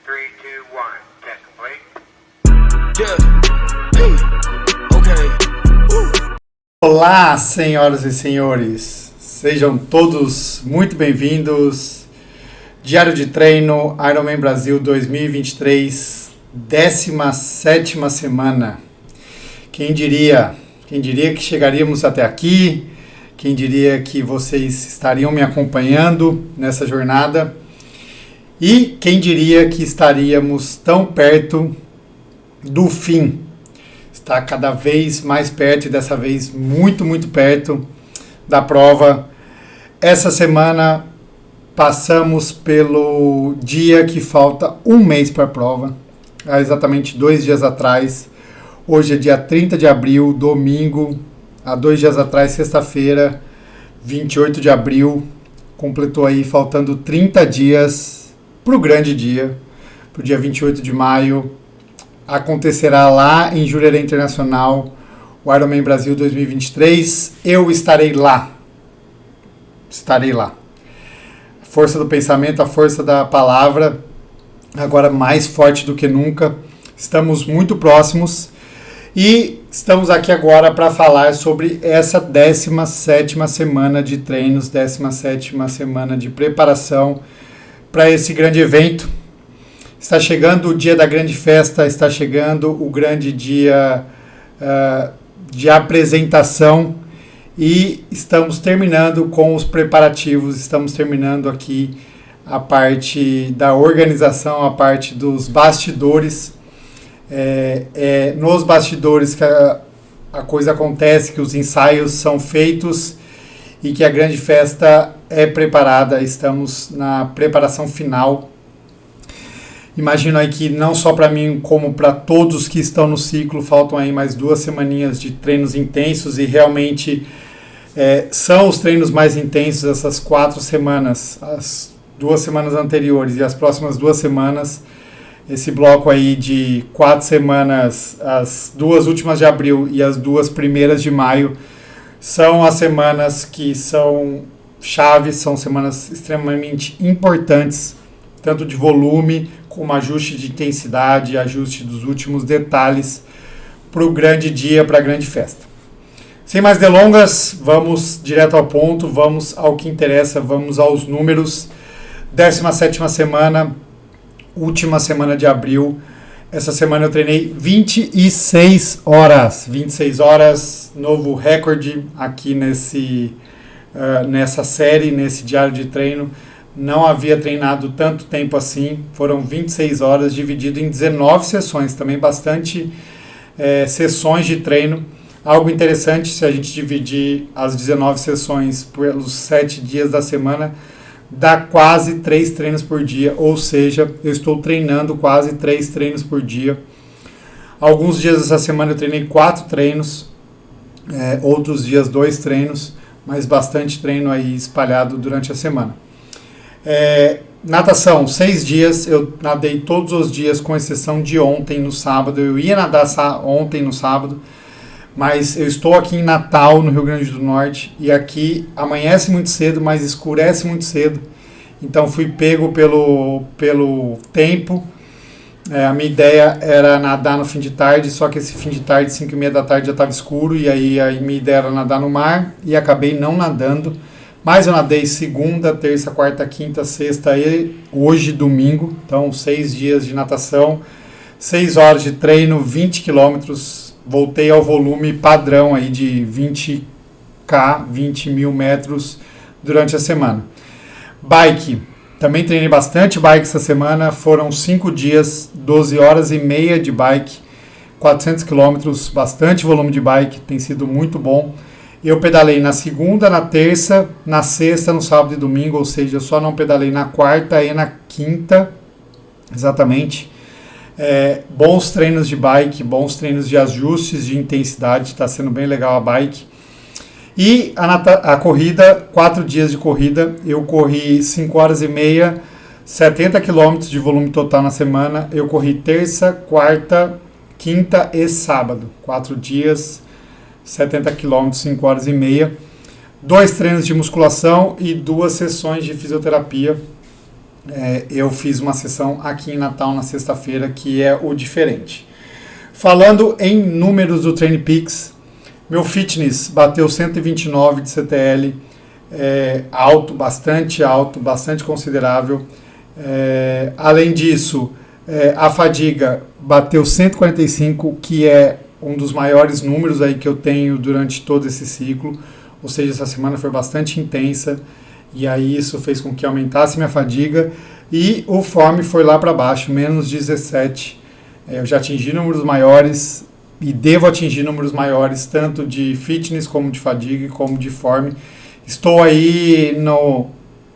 3, 2, 1. Test complete. Yeah. Hey. Okay. Olá, senhoras e senhores, sejam todos muito bem-vindos. Diário de Treino Ironman Brasil 2023, 17ª semana. Quem diria que chegaríamos até aqui? Quem diria que vocês estariam me acompanhando nessa jornada? E quem diria que estaríamos tão perto do fim? Está cada vez mais perto e dessa vez muito, muito perto da prova. Essa semana passamos pelo dia que falta um mês para a prova. Há exatamente 2 dias atrás. Hoje é dia 30 de abril, domingo. Há 2 dias atrás, sexta-feira, 28 de abril. Completou aí, faltando 30 dias para o grande dia, para o dia 28 de maio. Acontecerá lá em Jurerê Internacional, o Ironman Brasil 2023. Eu estarei lá. Estarei lá. A força do pensamento, a força da palavra, agora mais forte do que nunca. Estamos muito próximos e estamos aqui agora para falar sobre essa 17ª semana de treinos, 17ª semana de preparação para esse grande evento. Está chegando o dia da grande festa, está chegando o grande dia de apresentação e estamos terminando com os preparativos, estamos terminando aqui a parte da organização, a parte dos bastidores. Nos bastidores que a coisa acontece, que os ensaios são feitos e que a grande festa é preparada. Estamos na preparação final. Imagino aí que não só para mim, como para todos que estão no ciclo, faltam aí mais 2 semaninhas de treinos intensos e realmente são os treinos mais intensos essas 4 semanas, as 2 semanas anteriores e as próximas 2 semanas. Esse bloco aí de 4 semanas, as 2 últimas de abril e as 2 primeiras de maio, são as semanas que são chaves, são semanas extremamente importantes, tanto de volume como ajuste de intensidade, ajuste dos últimos detalhes para o grande dia, para a grande festa. Sem mais delongas, vamos direto ao ponto, vamos ao que interessa, vamos aos números. 17ª semana, última semana de abril. Essa semana eu treinei 26 horas. 26 horas, novo recorde aqui nessa série, nesse diário de treino. Não havia treinado tanto tempo assim. Foram 26 horas dividido em 19 sessões. Também bastante sessões de treino. Algo interessante, se a gente dividir as 19 sessões pelos 7 dias da semana, dá quase 3 treinos por dia, ou seja, eu estou treinando quase 3 treinos por dia. Alguns dias dessa semana eu treinei 4 treinos, outros dias 2 treinos, mas bastante treino aí espalhado durante a semana. Natação, 6 dias, eu nadei todos os dias, com exceção de ontem, no sábado. Eu ia nadar ontem, no sábado, mas eu estou aqui em Natal, no Rio Grande do Norte, e aqui amanhece muito cedo, mas escurece muito cedo. Então fui pego pelo tempo. A minha ideia era nadar no fim de tarde, só que esse fim de tarde, 5h30 da tarde, já estava escuro, e aí a minha ideia era nadar no mar, e acabei não nadando. Mas eu nadei segunda, terça, quarta, quinta, sexta e hoje domingo. Então 6 dias de natação, 6 horas de treino, 20 quilômetros. Voltei ao volume padrão aí de 20 mil metros durante a semana. Bike, também treinei bastante bike essa semana, foram 5 dias, 12 horas e meia de bike, 400 quilômetros, bastante volume de bike, tem sido muito bom. Eu pedalei na segunda, na terça, na sexta, no sábado e domingo, ou seja, eu só não pedalei na quarta e na quinta, exatamente. Bons treinos de bike, bons treinos de ajustes de intensidade, está sendo bem legal a bike. E a corrida, 4 dias de corrida, eu corri 5 horas e meia, 70 km de volume total na semana. Eu corri terça, quarta, quinta e sábado, 4 dias, 70 km, 5 horas e meia. 2 treinos de musculação e 2 sessões de fisioterapia. eu fiz uma sessão aqui em Natal na sexta-feira, que é o diferente. Falando em números do TrainPix, meu fitness bateu 129 de CTL, alto, bastante considerável. Além disso, a fadiga bateu 145, que é um dos maiores números aí que eu tenho durante todo esse ciclo. Ou seja, essa semana foi bastante intensa e aí isso fez com que aumentasse minha fadiga. E o form foi lá para baixo, menos 17. Eu já atingi números maiores e devo atingir números maiores, tanto de fitness como de fadiga como de form. Estou aí no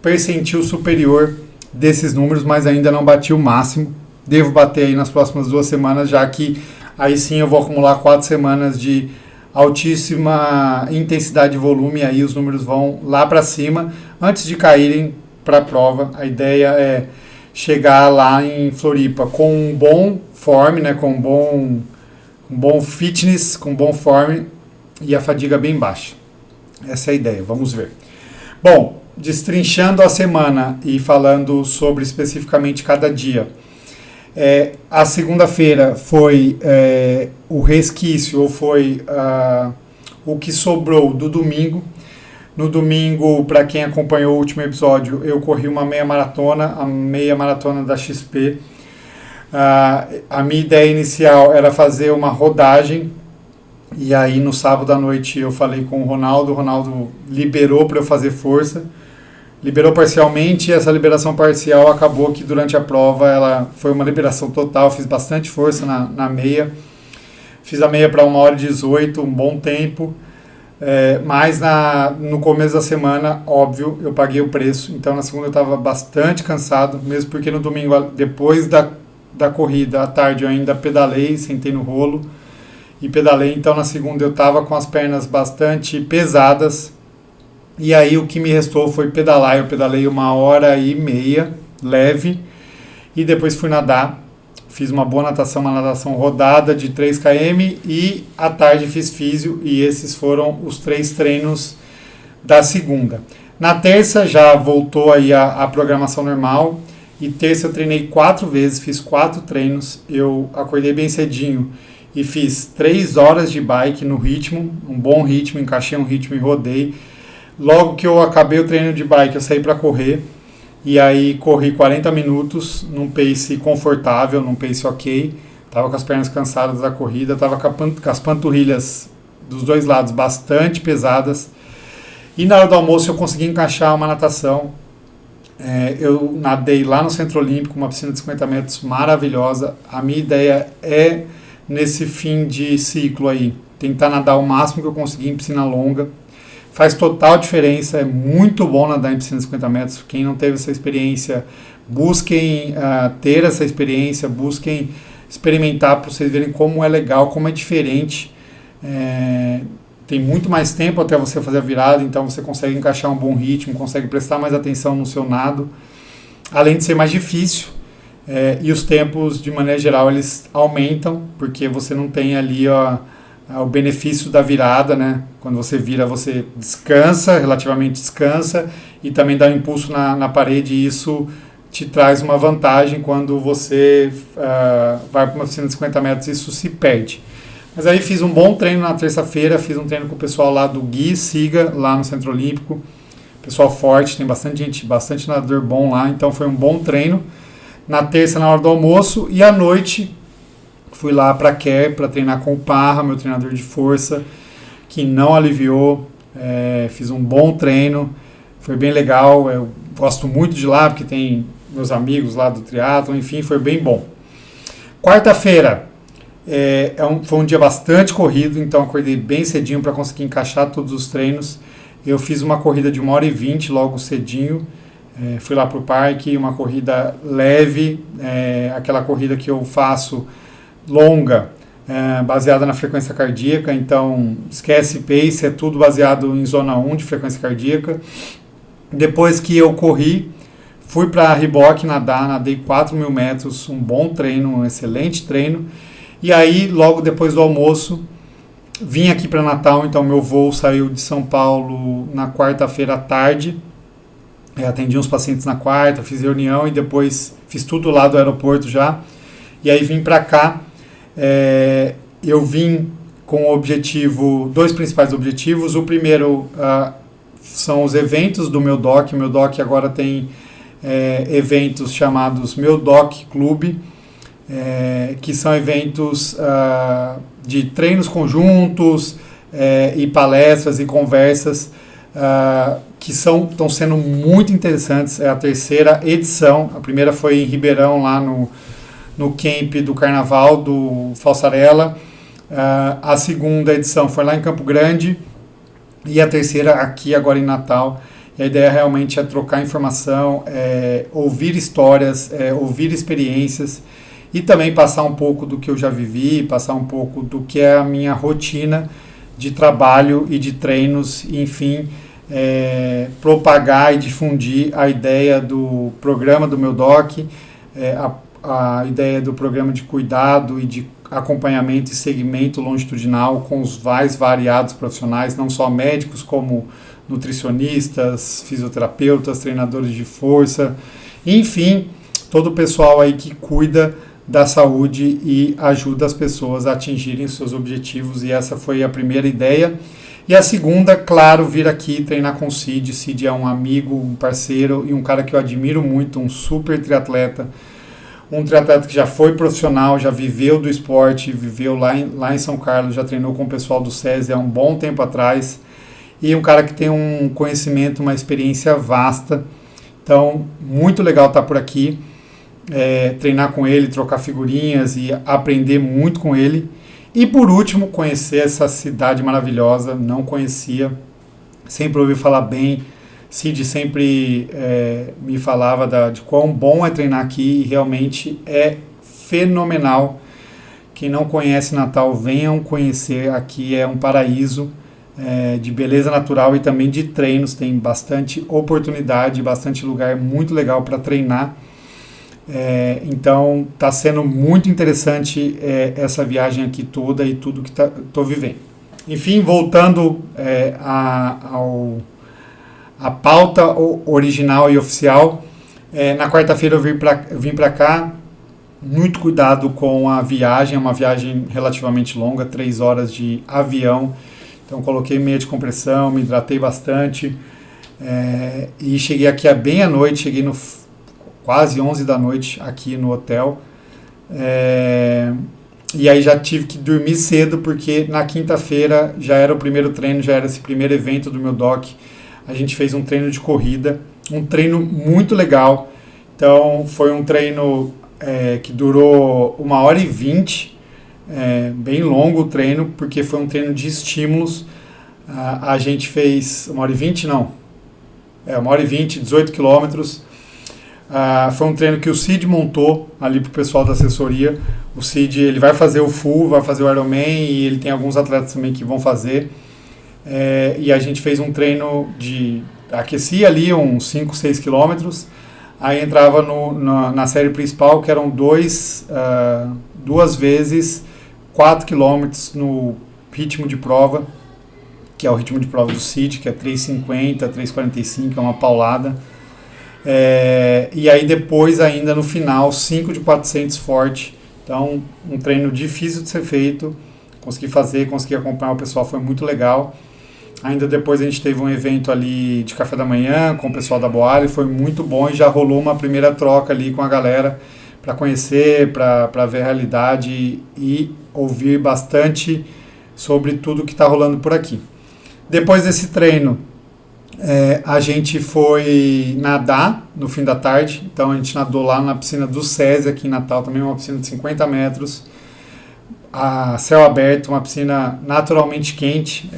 percentil superior desses números, mas ainda não bati o máximo. Devo bater aí nas próximas 2 semanas, já que aí sim eu vou acumular 4 semanas de altíssima intensidade e volume, e aí os números vão lá para cima antes de caírem para a prova. A ideia é chegar lá em Floripa com um bom form, né, com um bom fitness, com um bom form e a fadiga bem baixa. Essa é a ideia, vamos ver. Bom, destrinchando a semana e falando sobre especificamente cada dia. A segunda-feira foi o resquício, ou foi o que sobrou do domingo. No domingo, para quem acompanhou o último episódio, eu corri uma meia maratona, a meia maratona da XP. A minha ideia inicial era fazer uma rodagem, e aí no sábado à noite eu falei com o Ronaldo liberou para eu fazer força. Liberou parcialmente, e essa liberação parcial acabou que durante a prova ela foi uma liberação total. Fiz bastante força na meia. Fiz a meia para 1h18, um bom tempo. Mas no começo da semana, óbvio, eu paguei o preço. Então na segunda eu estava bastante cansado, mesmo porque no domingo, depois da corrida, à tarde eu ainda pedalei, sentei no rolo e pedalei. Então na segunda eu estava com as pernas bastante pesadas. E aí o que me restou foi pedalar. Eu pedalei 1h30, leve, e depois fui nadar. Fiz uma boa natação, uma natação rodada de 3 km, e à tarde fiz físio, e esses foram os 3 treinos da segunda. Na terça já voltou aí a programação normal, e terça eu treinei 4 vezes, fiz 4 treinos. Eu acordei bem cedinho e fiz 3 horas de bike no ritmo, um bom ritmo, encaixei um ritmo e rodei. Logo que eu acabei o treino de bike, eu saí para correr, e aí corri 40 minutos num pace confortável, num pace ok. Tava com as pernas cansadas da corrida, tava com as panturrilhas dos 2 lados bastante pesadas. E na hora do almoço eu consegui encaixar uma natação. Eu nadei lá no Centro Olímpico, uma piscina de 50 metros maravilhosa. A minha ideia é, nesse fim de ciclo aí, tentar nadar o máximo que eu conseguir em piscina longa. Faz total diferença, é muito bom nadar em piscina de 50 metros. Quem não teve essa experiência, busquem ter essa experiência, busquem experimentar para vocês verem como é legal, como é diferente. Tem muito mais tempo até você fazer a virada, então você consegue encaixar um bom ritmo, consegue prestar mais atenção no seu nado, além de ser mais difícil. E os tempos, de maneira geral, eles aumentam, porque você não tem ali o benefício da virada, né? Quando você vira, você descansa, relativamente descansa, e também dá um impulso na parede, e isso te traz uma vantagem. Quando você vai para uma piscina de 50 metros, isso se perde. Mas aí fiz um bom treino na terça-feira, fiz um treino com o pessoal lá do Gui Siga, lá no Centro Olímpico. Pessoal forte, tem bastante gente, bastante nadador bom lá, então foi um bom treino. Na terça, na hora do almoço, e à noite fui lá para Care para treinar com o Parra, meu treinador de força, que não aliviou. Fiz um bom treino, foi bem legal. Eu gosto muito de lá porque tem meus amigos lá do triatlon, enfim, foi bem bom. Quarta-feira foi um dia bastante corrido, então acordei bem cedinho para conseguir encaixar todos os treinos. Eu fiz uma corrida de 1h20 logo cedinho. Fui lá para o parque, uma corrida leve, aquela corrida que eu faço longa, baseada na frequência cardíaca. Então esquece pace, é tudo baseado em zona 1 de frequência cardíaca. Depois que eu corri, fui para a Riboc nadei 4.000 metros, um bom treino, um excelente treino. E aí logo depois do almoço vim aqui para Natal. Então meu voo saiu de São Paulo na quarta-feira à tarde. Atendi uns pacientes na quarta, fiz reunião e depois fiz tudo lá do aeroporto já. E aí vim para cá. Eu vim com dois principais objetivos. O primeiro são os eventos do meu doc. O meu doc agora tem eventos chamados Meu Doc Clube, que são eventos de treinos conjuntos e palestras e conversas que estão sendo muito interessantes. É a terceira edição. A primeira foi em Ribeirão, lá no camp do Carnaval do Falsarella. A segunda edição foi lá em Campo Grande e a terceira aqui agora em Natal. E a ideia realmente é trocar informação, ouvir histórias, ouvir experiências e também passar um pouco do que eu já vivi, passar um pouco do que é a minha rotina de trabalho e de treinos, enfim, propagar e difundir a ideia do programa do meu doc, a ideia do programa de cuidado e de acompanhamento e segmento longitudinal com os mais variados profissionais, não só médicos, como nutricionistas, fisioterapeutas, treinadores de força, enfim, todo o pessoal aí que cuida da saúde e ajuda as pessoas a atingirem seus objetivos. E essa foi a primeira ideia. E a segunda, claro, vir aqui treinar com o Cid. Cid é um amigo, um parceiro e um cara que eu admiro muito, um super triatleta. Um triatleta que já foi profissional, já viveu do esporte, viveu lá em São Carlos, já treinou com o pessoal do SESI há um bom tempo atrás. E um cara que tem um conhecimento, uma experiência vasta. Então, muito legal estar por aqui, treinar com ele, trocar figurinhas e aprender muito com ele. E por último, conhecer essa cidade maravilhosa. Não conhecia, sempre ouvi falar bem. Cid sempre me falava de quão bom é treinar aqui, e realmente é fenomenal. Quem não conhece Natal, venham conhecer. Aqui é um paraíso de beleza natural e também de treinos. Tem bastante oportunidade, bastante lugar muito legal para treinar. Então está sendo muito interessante essa viagem aqui toda e tudo que estou vivendo. Enfim, voltando a pauta original e oficial. Na quarta-feira eu vim para cá, muito cuidado com a viagem, é uma viagem relativamente longa, 3 horas de avião, então coloquei meia de compressão, me hidratei bastante, e cheguei aqui bem à noite, cheguei no quase 11 da noite aqui no hotel, e aí já tive que dormir cedo, porque na quinta-feira já era o primeiro treino, já era esse primeiro evento do meu doc. A gente fez um treino de corrida, um treino muito legal. Então foi um treino que durou 1h20, bem longo o treino, porque foi um treino de estímulos. A gente fez 1h20, não, 1h20, 18 quilômetros. Foi um treino que o Cid montou ali para o pessoal da assessoria. O Cid, ele vai fazer o full, vai fazer o Ironman, e ele tem alguns atletas também que vão fazer. E a gente fez um treino aquecia ali uns 5, 6 quilômetros, aí entrava na série principal, que eram duas vezes 4 quilômetros no ritmo de prova, que é o ritmo de prova do Cid, que é 3,50, 3,45, é uma paulada. E aí depois ainda no final 5 de 400 forte. Então um treino difícil de ser feito, consegui acompanhar o pessoal, foi muito legal. Ainda depois a gente teve um evento ali de café da manhã com o pessoal da Boale, foi muito bom, e já rolou uma primeira troca ali com a galera para conhecer, para ver a realidade e ouvir bastante sobre tudo que está rolando por aqui. Depois desse treino, a gente foi nadar no fim da tarde, então a gente nadou lá na piscina do SESI aqui em Natal, também uma piscina de 50 metros, a céu aberto, uma piscina naturalmente quente.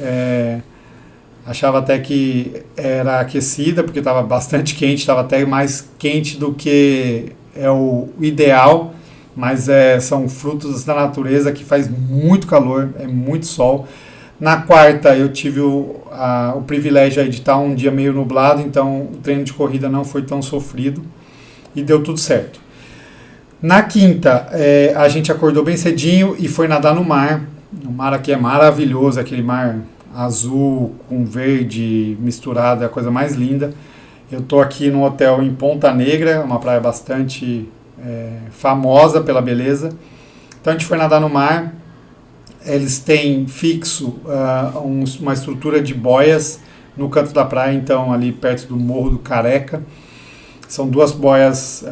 Achava até que era aquecida, porque estava bastante quente, estava até mais quente do que é o ideal, mas são frutos da natureza, que faz muito calor, é muito sol. Na quarta eu tive o privilégio de estar um dia meio nublado, então o treino de corrida não foi tão sofrido e deu tudo certo. Na quinta a gente acordou bem cedinho e foi nadar no mar. O mar aqui é maravilhoso, aquele mar azul com verde misturado, é a coisa mais linda. Eu estou aqui num hotel em Ponta Negra, uma praia bastante famosa pela beleza. Então a gente foi nadar no mar. Eles têm fixo uma estrutura de boias no canto da praia, então ali perto do Morro do Careca. São 2 boias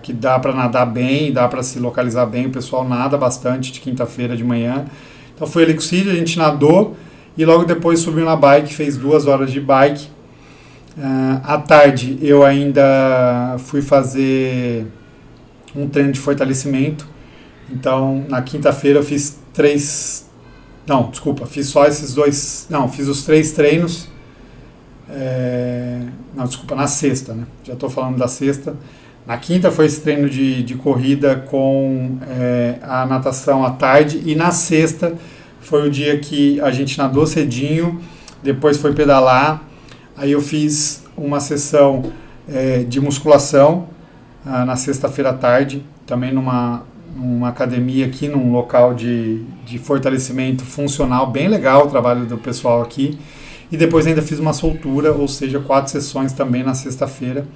que dá para nadar bem, dá para se localizar bem. O pessoal nada bastante de quinta-feira de manhã. Então foi ali com o Cid, a gente nadou e logo depois subiu na bike, fez 2 horas de bike. À tarde eu ainda fui fazer um treino de fortalecimento. Então na quinta-feira eu fiz fiz só esses 2, fiz os 3 treinos. Na sexta, né? Já estou falando da sexta. Na quinta foi esse treino de corrida com a natação à tarde, e na sexta foi o dia que a gente nadou cedinho, depois foi pedalar, aí eu fiz uma sessão de musculação na sexta-feira à tarde, também numa academia aqui, num local de fortalecimento funcional, bem legal o trabalho do pessoal aqui. E depois ainda fiz uma soltura, ou seja, 4 sessões também na sexta-feira.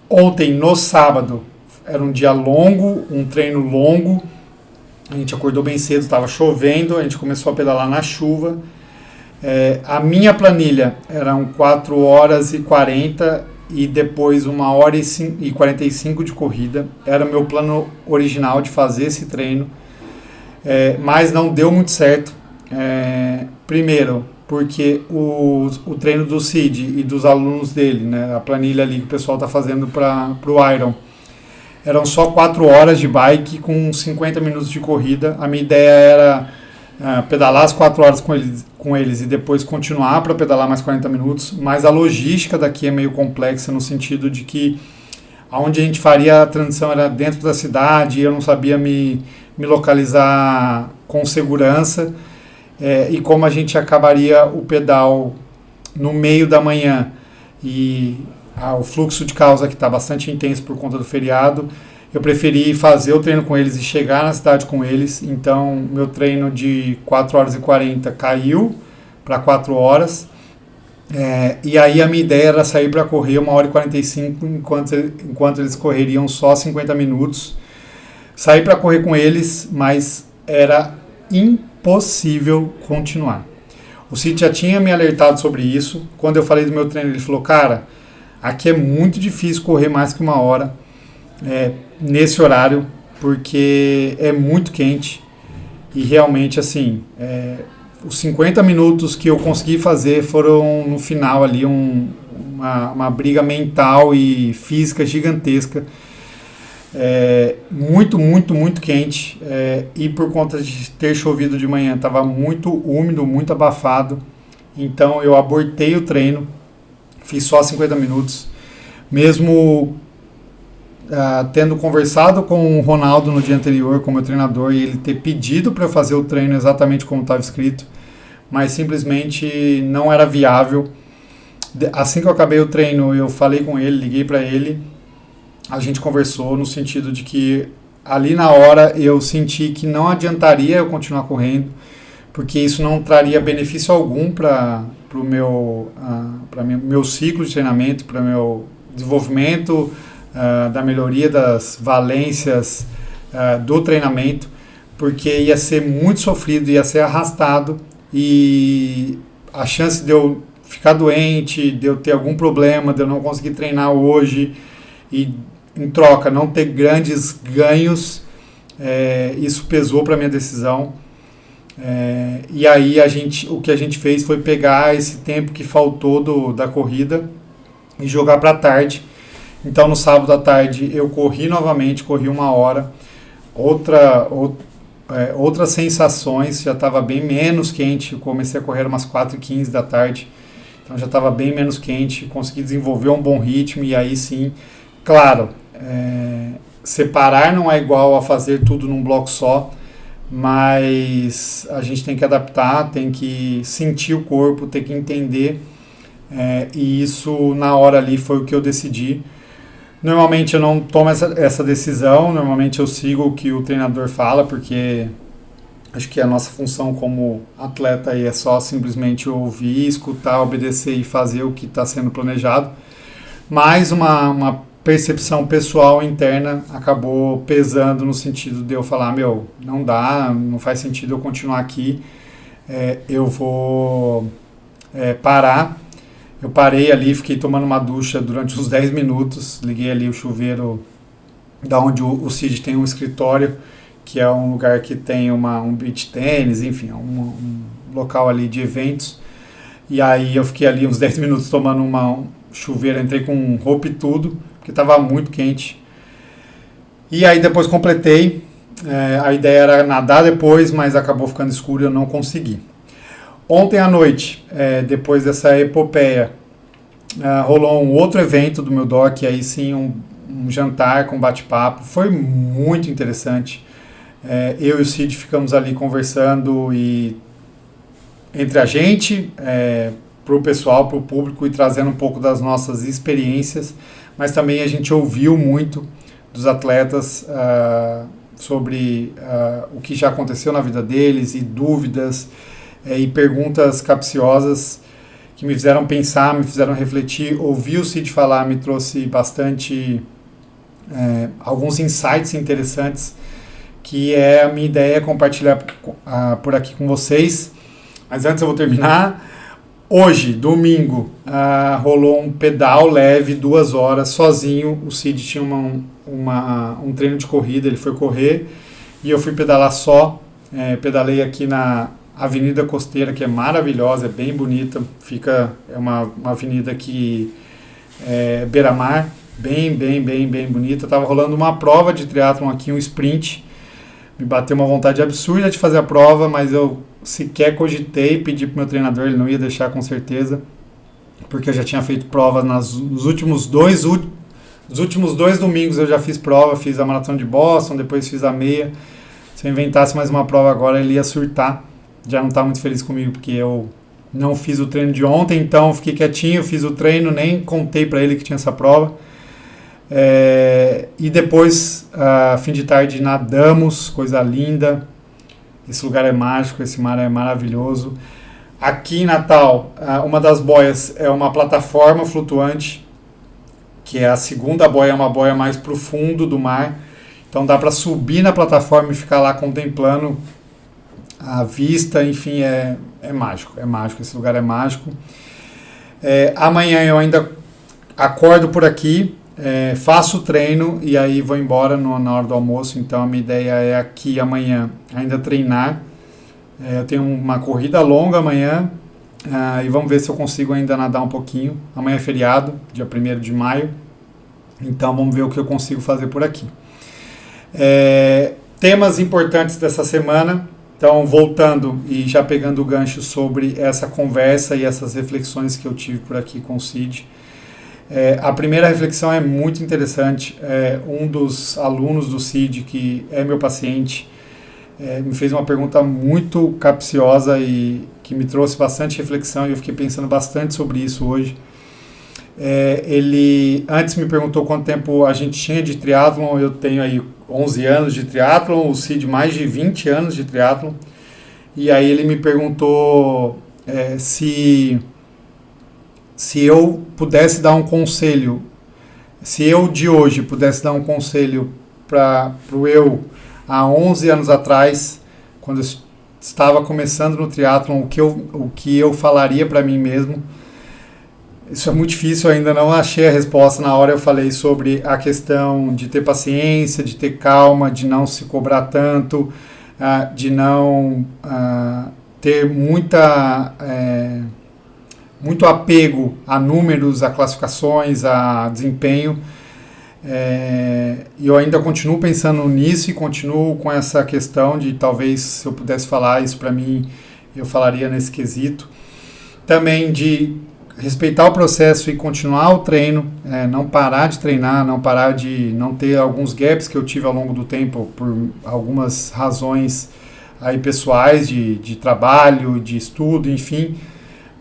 Ontem, no sábado, era um dia longo, um treino longo. A gente acordou bem cedo, estava chovendo, a gente começou a pedalar na chuva. A minha planilha eram 4 horas e 40 e depois 1 hora e 45 de corrida. Era o meu plano original de fazer esse treino, mas não deu muito certo. Primeiro, porque o treino do Cid e dos alunos dele, né, a planilha ali que o pessoal está fazendo para o Iron, eram só 4 horas de bike com 50 minutos de corrida. A minha ideia era pedalar as 4 horas com eles e depois continuar para pedalar mais 40 minutos, mas a logística daqui é meio complexa no sentido de que onde a gente faria a transição era dentro da cidade, e eu não sabia me localizar com segurança. E como a gente acabaria o pedal no meio da manhã e o fluxo de causa que está bastante intenso por conta do feriado, eu preferi fazer o treino com eles e chegar na cidade com eles. Então meu treino de 4 horas e 40 caiu para 4 horas. E aí a minha ideia era sair para correr 1 hora e 45 enquanto eles correriam só 50 minutos. Saí para correr com eles, mas era impossível continuar. O Cid já tinha me alertado sobre isso. Quando eu falei do meu treino, ele falou: cara, aqui é muito difícil correr mais que 1 hora nesse horário, porque é muito quente. E realmente, assim, os 50 minutos que eu consegui fazer foram no final ali uma briga mental e física gigantesca. Muito, muito, muito quente, e por conta de ter chovido de manhã estava muito úmido, muito abafado, então eu abortei o treino, fiz só 50 minutos, mesmo tendo conversado com o Ronaldo no dia anterior, com o meu treinador, e ele ter pedido para eu fazer o treino exatamente como estava escrito, mas simplesmente não era viável. Assim que eu acabei o treino, eu falei com ele, liguei para ele. A gente conversou no sentido de que ali na hora eu senti que não adiantaria eu continuar correndo, porque isso não traria benefício algum para o meu ciclo de treinamento, para o meu desenvolvimento, da melhoria das valências do treinamento, porque ia ser muito sofrido, ia ser arrastado, e a chance de eu ficar doente, de eu ter algum problema, de eu não conseguir treinar hoje e em troca não ter grandes ganhos, isso pesou para a minha decisão. E aí o que a gente fez foi pegar esse tempo que faltou da corrida e jogar para a tarde. Então no sábado à tarde eu corri novamente, corri 1 hora, outras sensações, já estava bem menos quente. Eu comecei a correr umas 4h15 da tarde, então já estava bem menos quente, consegui desenvolver um bom ritmo. E aí sim, claro, separar não é igual a fazer tudo num bloco só, mas a gente tem que adaptar, tem que sentir o corpo, tem que entender, e isso na hora ali foi o que eu decidi. Normalmente eu não tomo essa decisão, normalmente eu sigo o que o treinador fala, porque acho que a nossa função como atleta aí é só simplesmente ouvir, escutar, obedecer e fazer o que está sendo planejado. mas uma percepção pessoal interna acabou pesando no sentido de eu falar, não dá, não faz sentido eu continuar aqui, eu vou parar. Eu parei ali, fiquei tomando uma ducha durante uns 10 minutos, liguei ali o chuveiro da onde o Cid tem um escritório, que é um lugar que tem um beach tênis, enfim, um local ali de eventos. E aí eu fiquei ali uns 10 minutos tomando um chuveiro, entrei com roupa e tudo, porque estava muito quente. E aí depois completei, a ideia era nadar depois, mas acabou ficando escuro e eu não consegui. Ontem à noite, depois dessa epopeia, rolou um outro evento do meu doc, aí sim um jantar com bate-papo, foi muito interessante. Eu e o Cid ficamos ali conversando e entre a gente, para o pessoal, para o público, e trazendo um pouco das nossas experiências, mas também a gente ouviu muito dos atletas sobre o que já aconteceu na vida deles e dúvidas e perguntas capciosas que me fizeram pensar, me fizeram refletir. Ouvir o Cid falar me trouxe bastante alguns insights interessantes, que a minha ideia é compartilhar por aqui com vocês. Mas antes eu vou terminar. Hoje, domingo, rolou um pedal leve, 2 horas, sozinho. O Cid tinha um treino de corrida, ele foi correr e eu fui pedalar só. Pedalei aqui na Avenida Costeira, que é maravilhosa, é bem bonita. É uma avenida que é beira-mar, bem bonita. Tava rolando uma prova de triatlon aqui, um sprint. Me bateu uma vontade absurda de fazer a prova, mas eu sequer cogitei, pedi pro meu treinador, ele não ia deixar com certeza, porque eu já tinha feito prova nos últimos dois domingos. Eu já fiz prova, fiz a maratona de Boston, depois fiz a meia. Se eu inventasse mais uma prova agora, ele ia surtar. Já não tá muito feliz comigo, porque eu não fiz o treino de ontem, então fiquei quietinho, fiz o treino, nem contei para ele que tinha essa prova. E depois, fim de tarde, nadamos, coisa linda. Esse lugar é mágico, esse mar é maravilhoso. Aqui em Natal, uma das boias é uma plataforma flutuante, que é a segunda boia, é uma boia mais pro fundo do mar. Então dá para subir na plataforma e ficar lá contemplando a vista. Enfim, é mágico, esse lugar é mágico. Amanhã eu ainda acordo por aqui, faço o treino e aí vou embora na hora do almoço. Então a minha ideia é aqui amanhã ainda treinar. Eu tenho uma corrida longa amanhã e vamos ver se eu consigo ainda nadar um pouquinho. Amanhã é feriado, dia 1º de maio, então vamos ver o que eu consigo fazer por aqui. Temas importantes dessa semana. Então, voltando e já pegando o gancho sobre essa conversa e essas reflexões que eu tive por aqui com o Cid. A primeira reflexão é muito interessante. Um dos alunos do Cid, que é meu paciente, me fez uma pergunta muito capciosa e que me trouxe bastante reflexão, e eu fiquei pensando bastante sobre isso hoje. Ele antes me perguntou quanto tempo a gente tinha de triatlon. Eu tenho aí 11 anos de triatlon, o Cid mais de 20 anos de triatlon. E aí ele me perguntou se eu pudesse dar um conselho, se eu de hoje pudesse dar um conselho para o eu há 11 anos atrás, quando eu estava começando no triatlon, o que eu falaria para mim mesmo. Isso é muito difícil, eu ainda não achei a resposta. Na hora eu falei sobre a questão de ter paciência, de ter calma, de não se cobrar tanto, de não ter muito apego a números, a classificações, a desempenho. E eu ainda continuo pensando nisso e continuo com essa questão de talvez, se eu pudesse falar isso para mim, eu falaria nesse quesito. Também de respeitar o processo e continuar o treino, não parar de treinar, não ter alguns gaps que eu tive ao longo do tempo por algumas razões aí pessoais de trabalho, de estudo, enfim,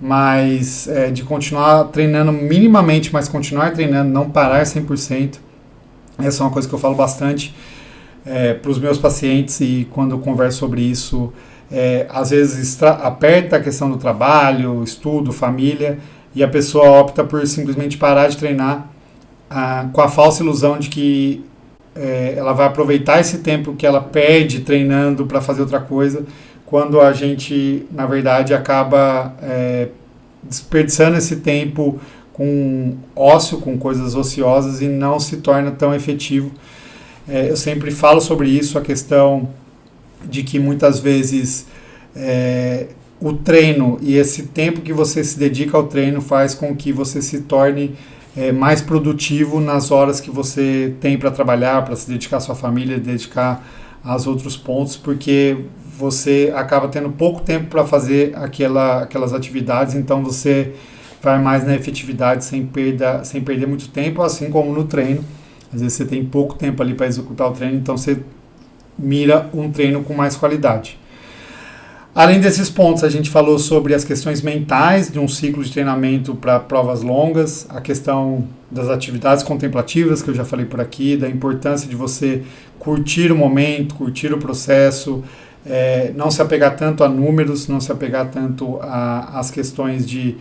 mas de continuar treinando minimamente, mas continuar treinando, não parar 100%. Essa é uma coisa que eu falo bastante para os meus pacientes, e quando eu converso sobre isso, às vezes aperta a questão do trabalho, estudo, família, e a pessoa opta por simplesmente parar de treinar com a falsa ilusão de que ela vai aproveitar esse tempo que ela perde treinando para fazer outra coisa, quando a gente, na verdade, acaba desperdiçando esse tempo com ócio, com coisas ociosas, e não se torna tão efetivo. Eu sempre falo sobre isso, a questão de que muitas vezes o treino e esse tempo que você se dedica ao treino faz com que você se torne mais produtivo nas horas que você tem para trabalhar, para se dedicar à sua família, dedicar aos outros pontos, porque você acaba tendo pouco tempo para fazer aquelas atividades, então você vai mais na efetividade sem perder muito tempo, assim como no treino. Às vezes você tem pouco tempo ali para executar o treino, então você mira um treino com mais qualidade. Além desses pontos, a gente falou sobre as questões mentais de um ciclo de treinamento para provas longas, a questão das atividades contemplativas, que eu já falei por aqui, da importância de você curtir o momento, curtir o processo, não se apegar tanto a números, não se apegar tanto às questões de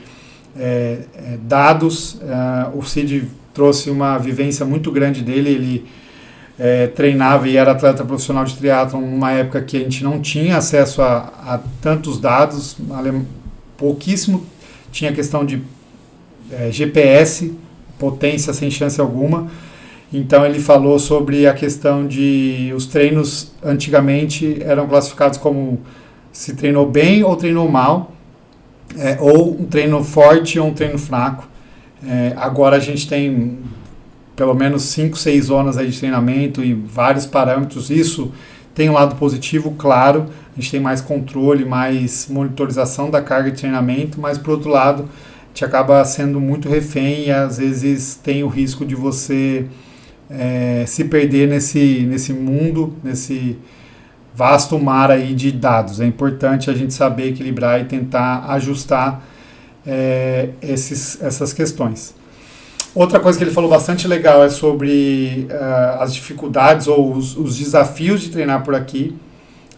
dados. O Cid trouxe uma vivência muito grande dele, ele treinava e era atleta profissional de triatlon numa época que a gente não tinha acesso a tantos dados, pouquíssimo, tinha questão de GPS, potência sem chance alguma. Então ele falou sobre a questão de os treinos antigamente eram classificados como se treinou bem ou treinou mal, ou um treino forte ou um treino fraco. Agora a gente tem pelo menos 5, 6 zonas aí de treinamento e vários parâmetros. Isso tem um lado positivo, claro, a gente tem mais controle, mais monitorização da carga de treinamento, mas por outro lado, a gente acaba sendo muito refém e às vezes tem o risco de você se perder nesse mundo, nesse vasto mar aí de dados. É importante a gente saber equilibrar e tentar ajustar essas questões. Outra coisa que ele falou bastante legal é sobre as dificuldades ou os desafios de treinar por aqui.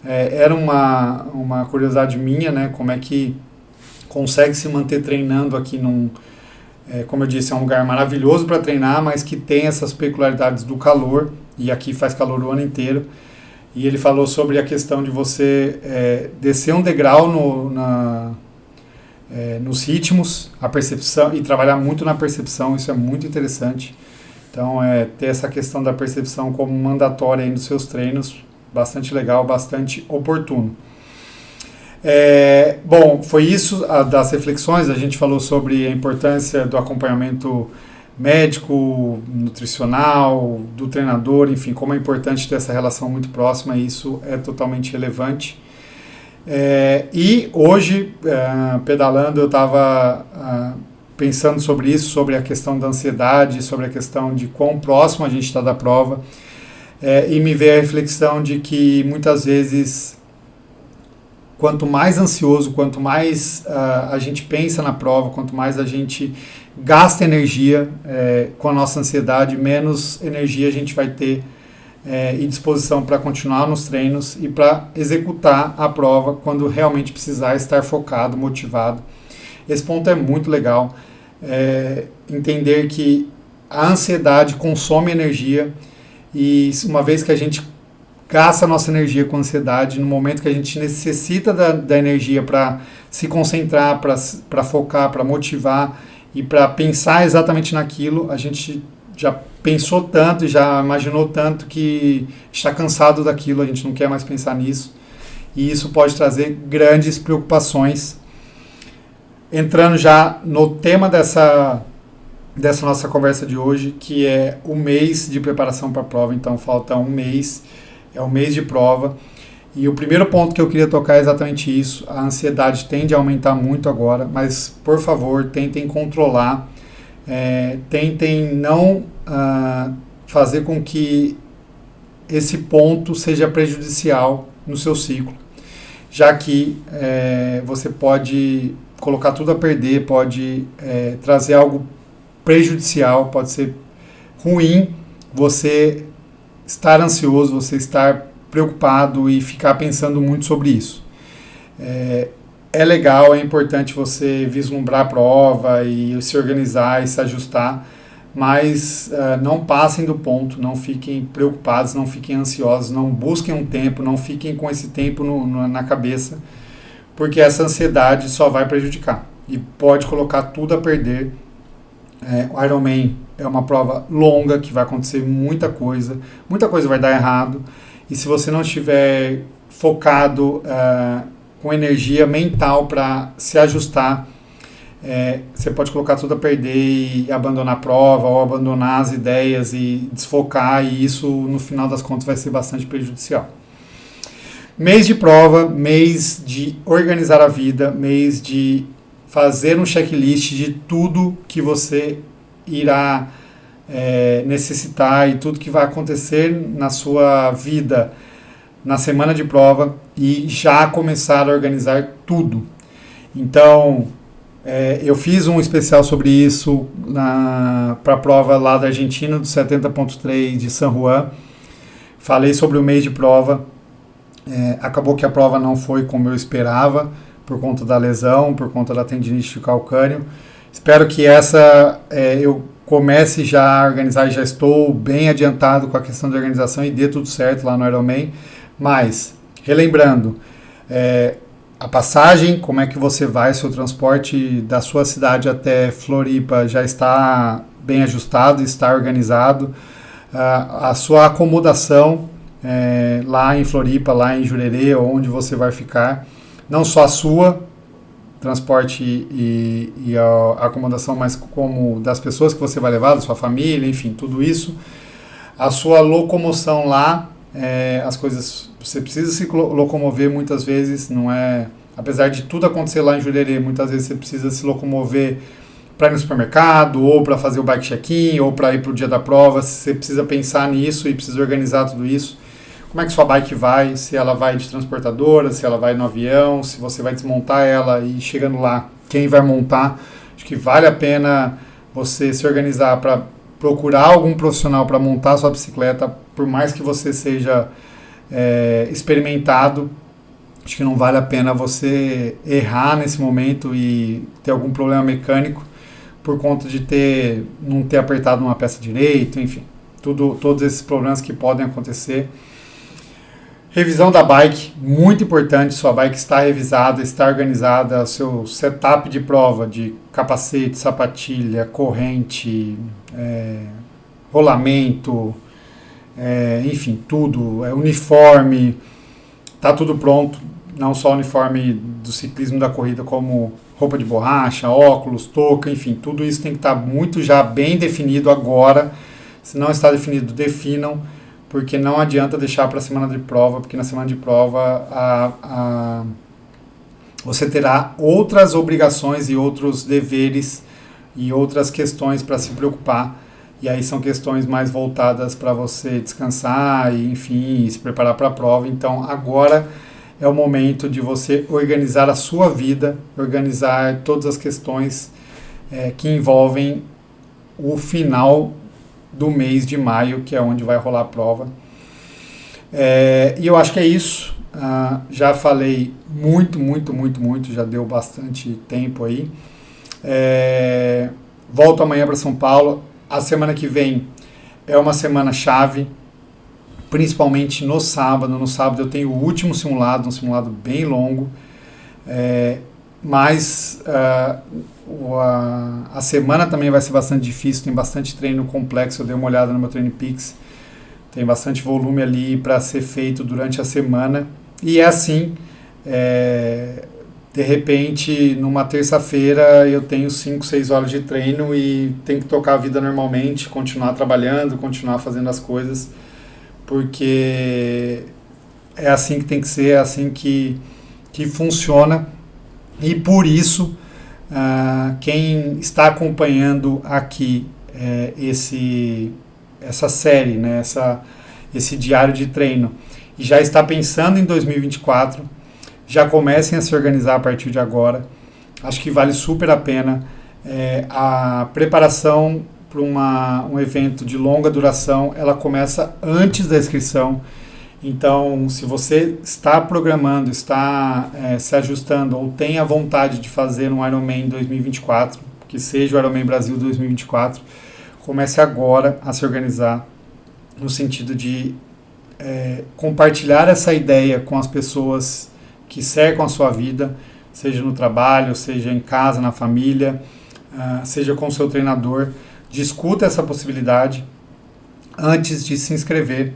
Era uma curiosidade minha, né? Como é que consegue se manter treinando aqui como eu disse, é um lugar maravilhoso para treinar, mas que tem essas peculiaridades do calor, e aqui faz calor o ano inteiro. E ele falou sobre a questão de você descer um degrau nos ritmos, a percepção, e trabalhar muito na percepção. Isso é muito interessante. Então, ter essa questão da percepção como mandatória aí nos seus treinos, bastante legal, bastante oportuno. Bom, foi isso das reflexões. A gente falou sobre a importância do acompanhamento médico, nutricional, do treinador, enfim, como é importante ter essa relação muito próxima, e isso é totalmente relevante. E hoje, pedalando, eu estava pensando sobre isso, sobre a questão da ansiedade, sobre a questão de quão próximo a gente está da prova, e me veio a reflexão de que muitas vezes, quanto mais ansioso, quanto mais a gente pensa na prova, quanto mais a gente gasta energia com a nossa ansiedade, menos energia a gente vai ter e disposição para continuar nos treinos e para executar a prova quando realmente precisar estar focado, motivado. Esse ponto é muito legal. Entender que a ansiedade consome energia, e uma vez que a gente gasta a nossa energia com ansiedade, no momento que a gente necessita da energia para se concentrar, para focar, para motivar e para pensar exatamente naquilo, a gente já pensou tanto e já imaginou tanto que está cansado daquilo, a gente não quer mais pensar nisso, e isso pode trazer grandes preocupações. Entrando já no tema dessa nossa conversa de hoje, que é o mês de preparação para a prova. Então falta um mês, é o mês de prova, e o primeiro ponto que eu queria tocar é exatamente isso. A ansiedade tende a aumentar muito agora, mas por favor, tentem controlar, tentem não fazer com que esse ponto seja prejudicial no seu ciclo, já que você pode colocar tudo a perder, pode trazer algo prejudicial, pode ser ruim você estar ansioso, você estar preocupado e ficar pensando muito sobre isso. É legal, é importante você vislumbrar a prova e se organizar e se ajustar, mas não passem do ponto, não fiquem preocupados, não fiquem ansiosos, não busquem um tempo, não fiquem com esse tempo na cabeça, porque essa ansiedade só vai prejudicar e pode colocar tudo a perder. O Ironman é uma prova longa, que vai acontecer muita coisa vai dar errado, e se você não estiver focado com energia mental para se ajustar, você pode colocar tudo a perder e abandonar a prova ou abandonar as ideias e desfocar, e isso no final das contas vai ser bastante prejudicial. Mês de prova, mês de organizar a vida, mês de fazer um checklist de tudo que você irá necessitar e tudo que vai acontecer na sua vida na semana de prova, e já começar a organizar tudo. Então, eu fiz um especial sobre isso para a prova lá da Argentina, do 70.3 de San Juan. Falei sobre o mês de prova. Acabou que a prova não foi como eu esperava, por conta da lesão, por conta da tendinite de calcâneo. Espero que eu comece já a organizar, já estou bem adiantado com a questão da organização e dê tudo certo lá no Ironman. Mas, relembrando, a passagem, como é que você vai, seu transporte da sua cidade até Floripa já está bem ajustado, está organizado. A sua acomodação lá em Floripa, lá em Jurerê, onde você vai ficar, não só a sua, transporte e a acomodação, mas como das pessoas que você vai levar, da sua família, enfim, tudo isso. A sua locomoção lá, as coisas, você precisa se locomover muitas vezes, não é, apesar de tudo acontecer lá em Jurerê, muitas vezes você precisa se locomover para ir no supermercado, ou para fazer o bike check-in, ou para ir para o dia da prova. Você precisa pensar nisso e precisa organizar tudo isso. Como é que sua bike vai, se ela vai de transportadora, se ela vai no avião, se você vai desmontar ela e chegando lá, quem vai montar. Acho que vale a pena você se organizar para procurar algum profissional para montar a sua bicicleta, por mais que você seja experimentado. Acho que não vale a pena você errar nesse momento e ter algum problema mecânico por conta de não ter apertado uma peça direito, enfim, todos esses problemas que podem acontecer. Revisão da bike, muito importante, sua bike está revisada, está organizada, seu setup de prova de capacete, sapatilha, corrente, rolamento, enfim, tudo, uniforme, está tudo pronto, não só o uniforme do ciclismo, da corrida, como roupa de borracha, óculos, touca, enfim, tudo isso tem que estar muito já bem definido agora. Se não está definido, definam, porque não adianta deixar para a semana de prova, porque na semana de prova você terá outras obrigações e outros deveres e outras questões para se preocupar, e aí são questões mais voltadas para você descansar e, enfim, se preparar para a prova. Então agora é o momento de você organizar a sua vida, organizar todas as questões que envolvem o final do mês de maio, que é onde vai rolar a prova. E eu acho que é isso. Já falei muito, já deu bastante tempo aí. Volto amanhã para São Paulo. A semana que vem é uma semana chave, principalmente no sábado. No sábado eu tenho o último simulado, um simulado bem longo, mas a semana também vai ser bastante difícil, tem bastante treino complexo. Eu dei uma olhada no meu TrainingPeaks, tem bastante volume ali para ser feito durante a semana, e é assim, de repente numa terça-feira eu tenho 5, 6 horas de treino e tenho que tocar a vida normalmente, continuar trabalhando, continuar fazendo as coisas, porque é assim que tem que ser, é assim que funciona. E por isso, quem está acompanhando aqui essa série, né, esse diário de treino, e já está pensando em 2024, já comecem a se organizar a partir de agora. Acho que vale super a pena. A preparação para um evento de longa duração, ela começa antes da inscrição. Então, se você está programando, está se ajustando, ou tem a vontade de fazer um Ironman 2024, que seja o Ironman Brasil 2024, comece agora a se organizar no sentido de compartilhar essa ideia com as pessoas que cercam a sua vida, seja no trabalho, seja em casa, na família, seja com o seu treinador. Discuta essa possibilidade antes de se inscrever.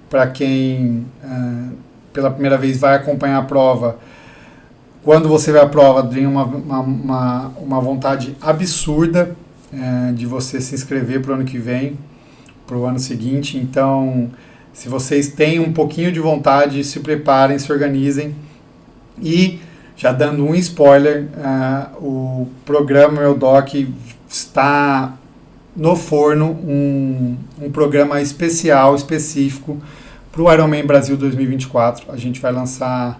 Para quem pela primeira vez vai acompanhar a prova, quando você vai à prova, tem uma vontade absurda de você se inscrever para o ano que vem, para o ano seguinte. Então, se vocês têm um pouquinho de vontade, se preparem, se organizem. E, já dando um spoiler, o programa Meu Doc está no forno, um programa especial, específico, para o Ironman Brasil 2024. A gente vai lançar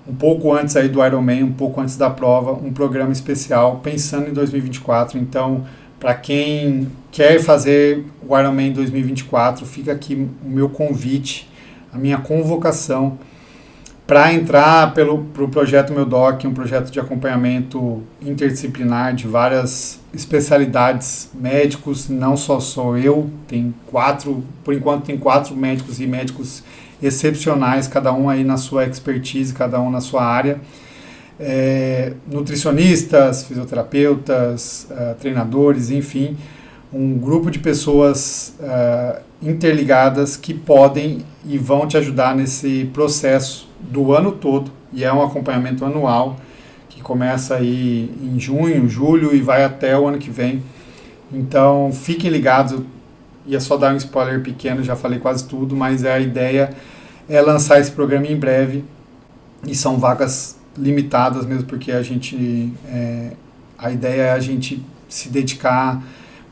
um pouco antes aí do Ironman, um pouco antes da prova, um programa especial pensando em 2024. Então, para quem quer fazer o Ironman 2024, fica aqui o meu convite, a minha convocação para entrar pro projeto Meu Doc, um projeto de acompanhamento interdisciplinar de várias especialidades, médicos, não só sou eu, por enquanto tem 4 médicos e médicos excepcionais, cada um aí na sua expertise, cada um na sua área, nutricionistas, fisioterapeutas, treinadores, enfim, um grupo de pessoas interligadas que podem e vão te ajudar nesse processo do ano todo, e é um acompanhamento anual que começa aí em junho, julho e vai até o ano que vem. Então fiquem ligados, ia só dar um spoiler pequeno, já falei quase tudo, mas a ideia é lançar esse programa em breve, e são vagas limitadas mesmo, porque a ideia é a gente se dedicar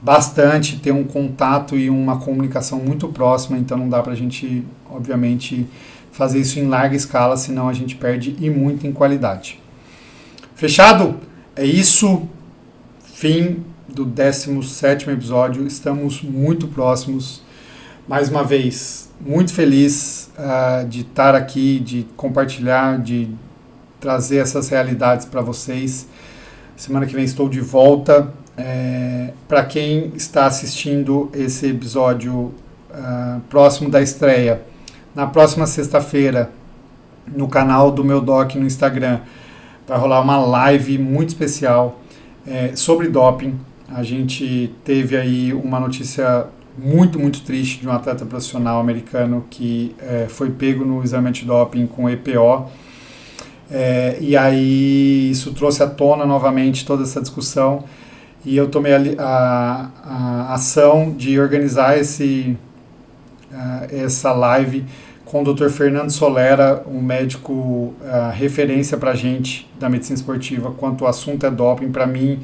bastante, ter um contato e uma comunicação muito próxima, então não dá pra gente, obviamente, fazer isso em larga escala, senão a gente perde e muito em qualidade. Fechado? É isso. Fim do 17º episódio. Estamos muito próximos. Mais uma vez, muito feliz de estar aqui, de compartilhar, de trazer essas realidades para vocês. Semana que vem estou de volta. Para quem está assistindo esse episódio próximo da estreia, na próxima sexta-feira, no canal do Meu Doc no Instagram, vai rolar uma live muito especial sobre doping. A gente teve aí uma notícia muito, muito triste de um atleta profissional americano que foi pego no exame antidoping com EPO. E aí isso trouxe à tona novamente toda essa discussão, e eu tomei a ação de organizar essa live com o Dr. Fernando Solera, um médico referência para a gente da medicina esportiva quanto o assunto é doping. Para mim,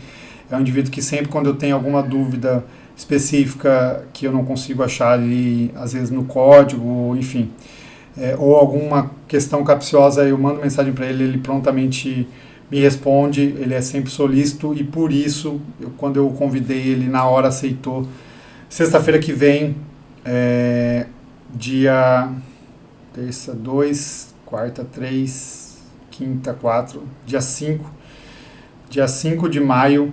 é um indivíduo que sempre quando eu tenho alguma dúvida específica que eu não consigo achar ali, às vezes no código, enfim, ou alguma questão capciosa, eu mando mensagem para ele, ele prontamente me responde, ele é sempre solícito, e por isso, quando eu o convidei, ele na hora aceitou. Sexta-feira que vem, dia terça 2, quarta 3, quinta 4, dia 5 de maio,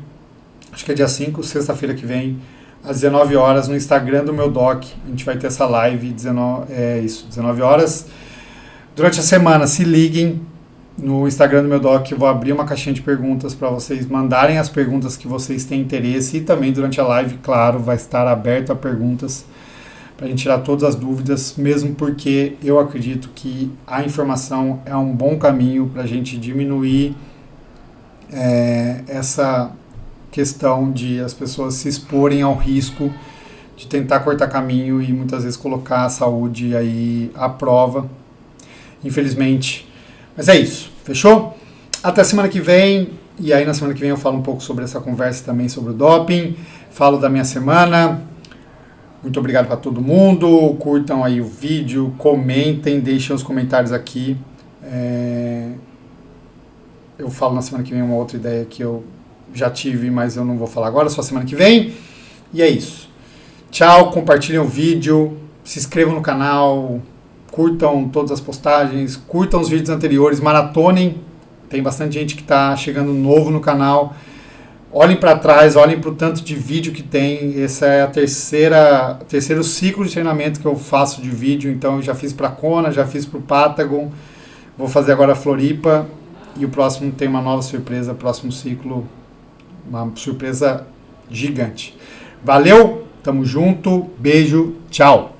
acho que é dia 5, sexta-feira que vem, às 19 horas, no Instagram do Meu Doc. A gente vai ter essa live, 19 horas. Durante a semana, se liguem no Instagram do Meu Doc, eu vou abrir uma caixinha de perguntas para vocês mandarem as perguntas que vocês têm interesse, e também durante a live, claro, vai estar aberto a perguntas para a gente tirar todas as dúvidas, mesmo porque eu acredito que a informação é um bom caminho para a gente diminuir essa questão de as pessoas se exporem ao risco de tentar cortar caminho e muitas vezes colocar a saúde aí à prova, infelizmente. Mas é isso, fechou? Até semana que vem, e aí na semana que vem eu falo um pouco sobre essa conversa também sobre o doping, falo da minha semana. Muito obrigado para todo mundo, curtam aí o vídeo, comentem, deixem os comentários aqui. Eu falo na semana que vem uma outra ideia que eu já tive, mas eu não vou falar agora, só semana que vem. E é isso. Tchau, compartilhem o vídeo, se inscrevam no canal, curtam todas as postagens, curtam os vídeos anteriores, maratonem. Tem bastante gente que está chegando novo no canal. Olhem para trás, olhem para o tanto de vídeo que tem. Esse é terceiro ciclo de treinamento que eu faço de vídeo. Então, eu já fiz para Kona, já fiz para o Patagon. Vou fazer agora a Floripa. E o próximo tem uma nova surpresa. Próximo ciclo, uma surpresa gigante. Valeu, tamo junto, beijo, tchau.